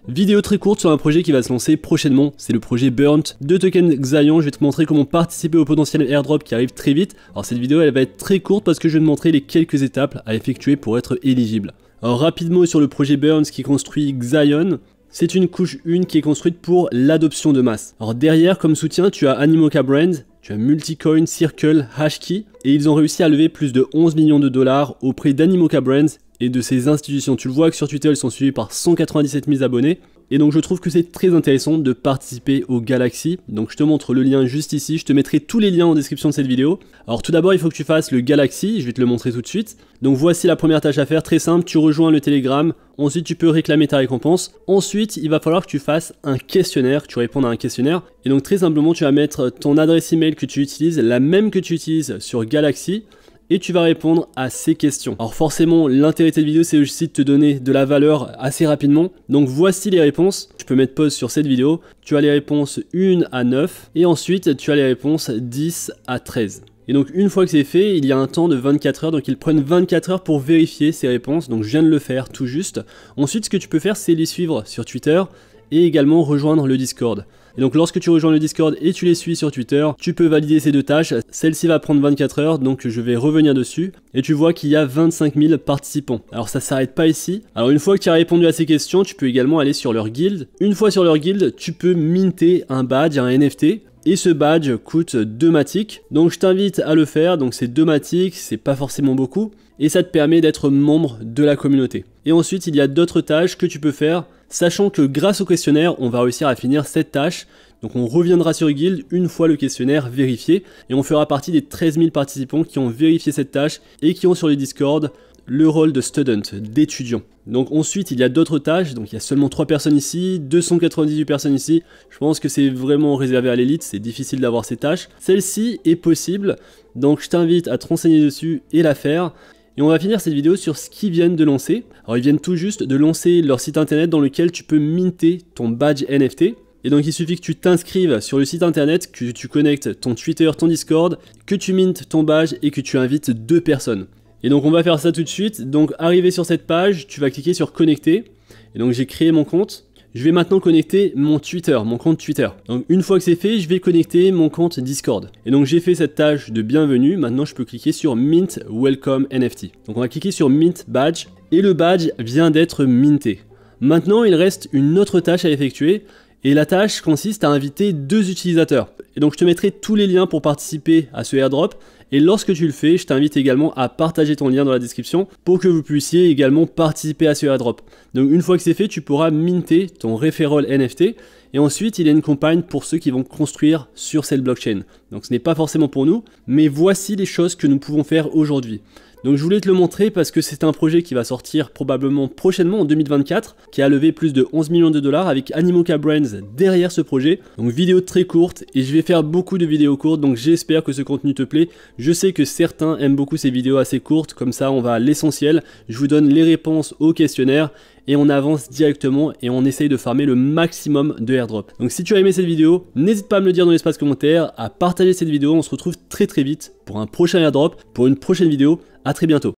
Vidéo très courte sur un projet qui va se lancer prochainement, c'est le projet Burnt de Token Xion. Je vais te montrer comment participer au potentiel airdrop qui arrive très vite. Alors cette vidéo elle va être très courte parce que je vais te montrer les quelques étapes à effectuer pour être éligible. Alors rapidement sur le projet Burnt qui construit Xion. C'est une couche 1 qui est construite pour l'adoption de masse. Alors derrière comme soutien tu as Animoca Brands, tu as Multicoin, Circle, Hashkey et ils ont réussi à lever plus de 11 millions de dollars auprès d'Animoca Brands et de ces institutions. Tu le vois que sur Twitter ils sont suivis par 197 000 abonnés. Et donc je trouve que c'est très intéressant de participer au Galaxy. Donc je te montre le lien juste ici, je te mettrai tous les liens en description de cette vidéo. Alors tout d'abord il faut que tu fasses le Galaxy, je vais te le montrer tout de suite. Donc voici la première tâche à faire, très simple, tu rejoins le Telegram. Ensuite tu peux réclamer ta récompense. Ensuite il va falloir que tu fasses un questionnaire, que tu répondes à un questionnaire. Et donc très simplement tu vas mettre ton adresse email que tu utilises, la même que tu utilises sur Galaxy. Et tu vas répondre à ces questions. Alors forcément, l'intérêt de cette vidéo, c'est aussi de te donner de la valeur assez rapidement. Donc voici les réponses. Tu peux mettre pause sur cette vidéo. Tu as les réponses 1 à 9 et ensuite tu as les réponses 10 à 13. Et donc une fois que c'est fait, il y a un temps de 24 heures, donc ils prennent 24 heures pour vérifier ces réponses. Donc je viens de le faire tout juste. Ensuite, ce que tu peux faire, c'est les suivre sur Twitter et également rejoindre le Discord. Et donc lorsque tu rejoins le Discord et tu les suis sur Twitter, tu peux valider ces deux tâches. Celle-ci va prendre 24 heures, donc je vais revenir dessus. Et tu vois qu'il y a 25 000 participants. Alors ça s'arrête pas ici. Alors une fois que tu as répondu à ces questions, tu peux également aller sur leur guild. Une fois sur leur guild, tu peux minter un badge, un NFT. Et ce badge coûte 2 Matic. Donc je t'invite à le faire. Donc c'est 2 Matic, c'est pas forcément beaucoup. Et ça te permet d'être membre de la communauté. Et ensuite, il y a d'autres tâches que tu peux faire, sachant que grâce au questionnaire, on va réussir à finir cette tâche. Donc on reviendra sur Guild une fois le questionnaire vérifié, et on fera partie des 13 000 participants qui ont vérifié cette tâche et qui ont sur le Discord le rôle de student, d'étudiant. Donc ensuite, il y a d'autres tâches, donc il y a seulement 3 personnes ici, 298 personnes ici. Je pense que c'est vraiment réservé à l'élite, c'est difficile d'avoir ces tâches. Celle-ci est possible, donc je t'invite à te renseigner dessus et la faire. Et on va finir cette vidéo sur ce qu'ils viennent de lancer. Alors ils viennent tout juste de lancer leur site internet dans lequel tu peux minter ton badge NFT. Et donc il suffit que tu t'inscrives sur le site internet, que tu connectes ton Twitter, ton Discord, que tu mintes ton badge et que tu invites 2 personnes. Et donc on va faire ça tout de suite. Donc arrivé sur cette page, tu vas cliquer sur connecter. Et donc j'ai créé mon compte. Je vais maintenant connecter mon Twitter, mon compte Twitter. Donc une fois que c'est fait, je vais connecter mon compte Discord. Et donc j'ai fait cette tâche de bienvenue. Maintenant je peux cliquer sur Mint Welcome NFT. Donc on va cliquer sur Mint Badge et le badge vient d'être minté. Maintenant il reste une autre tâche à effectuer. Et la tâche consiste à inviter 2 utilisateurs. Et donc je te mettrai tous les liens pour participer à ce airdrop. Et lorsque tu le fais, je t'invite également à partager ton lien dans la description pour que vous puissiez également participer à ce airdrop. Donc une fois que c'est fait, tu pourras minter ton referral NFT. Et ensuite, il y a une campagne pour ceux qui vont construire sur cette blockchain. Donc ce n'est pas forcément pour nous, mais voici les choses que nous pouvons faire aujourd'hui. Donc je voulais te le montrer parce que c'est un projet qui va sortir probablement prochainement en 2024, qui a levé plus de 11 millions de dollars avec Animoca Brands derrière ce projet. Donc vidéo très courte et je vais faire beaucoup de vidéos courtes, donc j'espère que ce contenu te plaît. Je sais que certains aiment beaucoup ces vidéos assez courtes, comme ça on va à l'essentiel. Je vous donne les réponses au questionnaire et on avance directement et on essaye de farmer le maximum de airdrop. Donc si tu as aimé cette vidéo, n'hésite pas à me le dire dans l'espace commentaire, à partager cette vidéo. On se retrouve très vite pour un prochain airdrop, pour une prochaine vidéo. À très bientôt.